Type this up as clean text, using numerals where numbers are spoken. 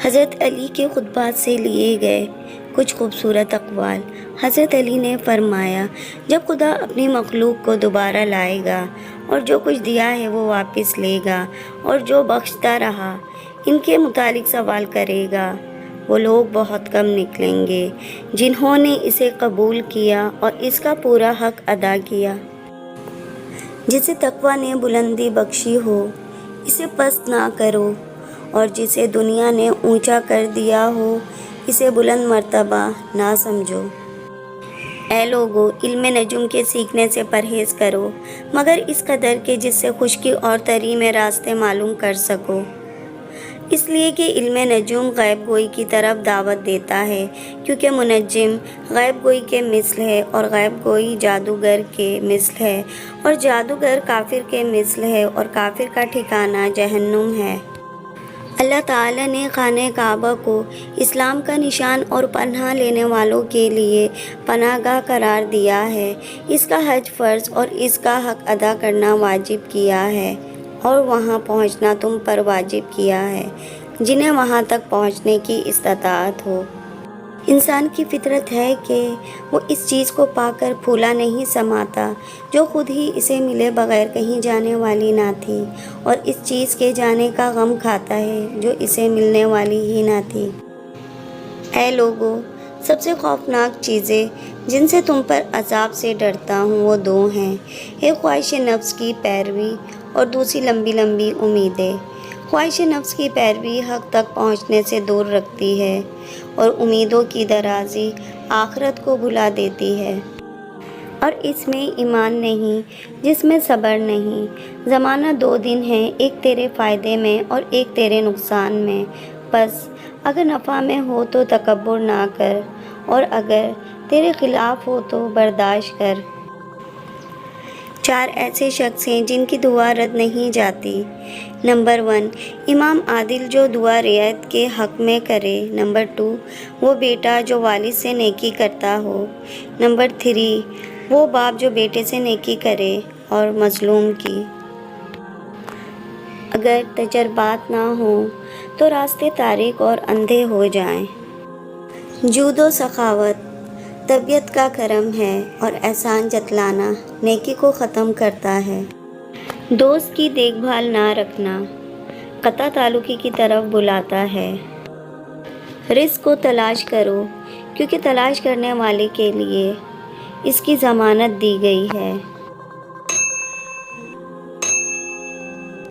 حضرت علی کے خطبات سے لیے گئے کچھ خوبصورت اقوال۔ حضرت علی نے فرمایا، جب خدا اپنی مخلوق کو دوبارہ لائے گا اور جو کچھ دیا ہے وہ واپس لے گا اور جو بخشتا رہا ان کے متعلق سوال کرے گا، وہ لوگ بہت کم نکلیں گے جنہوں نے اسے قبول کیا اور اس کا پورا حق ادا کیا۔ جسے تقویٰ نے بلندی بخشی ہو اسے پست نہ کرو، اور جسے دنیا نے اونچا کر دیا ہو اسے بلند مرتبہ نہ سمجھو۔ اے لوگو، علم نجوم کے سیکھنے سے پرہیز کرو، مگر اس قدر کہ جس سے خشکی اور تری میں راستے معلوم کر سکو، اس لیے کہ علم نجوم غیب گوئی کی طرف دعوت دیتا ہے، کیونکہ منجم غیب گوئی کے مثل ہے اور غیب گوئی جادوگر کے مثل ہے اور جادوگر کافر کے مثل ہے اور کافر کا ٹھکانہ جہنم ہے۔ اللہ تعالیٰ نے خانہ کعبہ کو اسلام کا نشان اور پناہ لینے والوں کے لیے پناہ گاہ قرار دیا ہے۔ اس کا حج فرض اور اس کا حق ادا کرنا واجب کیا ہے، اور وہاں پہنچنا تم پر واجب کیا ہے جنہیں وہاں تک پہنچنے کی استطاعت ہو۔ انسان کی فطرت ہے کہ وہ اس چیز کو پا کر پھولا نہیں سماتا جو خود ہی اسے ملے بغیر کہیں جانے والی نہ تھی، اور اس چیز کے جانے کا غم کھاتا ہے جو اسے ملنے والی ہی نہ تھی۔ اے لوگو، سب سے خوفناک چیزیں جن سے تم پر عذاب سے ڈرتا ہوں وہ دو ہیں، ایک خواہش نفس کی پیروی اور دوسری لمبی لمبی امیدیں۔ خواہش نفس کی پیروی حق تک پہنچنے سے دور رکھتی ہے، اور امیدوں کی درازی آخرت کو بھلا دیتی ہے، اور اس میں ایمان نہیں جس میں صبر نہیں۔ زمانہ دو دن ہے، ایک تیرے فائدے میں اور ایک تیرے نقصان میں، بس اگر نفع میں ہو تو تکبر نہ کر، اور اگر تیرے خلاف ہو تو برداشت کر۔ چار ایسے شخص ہیں جن کی دعا رد نہیں جاتی۔ نمبر 1، امام عادل جو دعا رعیت کے حق میں کرے۔ نمبر 2، وہ بیٹا جو والد سے نیکی کرتا ہو۔ نمبر 3، وہ باپ جو بیٹے سے نیکی کرے اور مظلوم کی۔ اگر تجربات نہ ہوں تو راستے تاریک اور اندھے ہو جائیں۔ جود و سخاوت طبیعت کا کرم ہے، اور احسان جتلانا نیکی کو ختم کرتا ہے۔ دوست کی دیکھ بھال نہ رکھنا قطع تعلقی کی طرف بلاتا ہے۔ رزق کو تلاش کرو، کیونکہ تلاش کرنے والے کے لیے اس کی ضمانت دی گئی ہے۔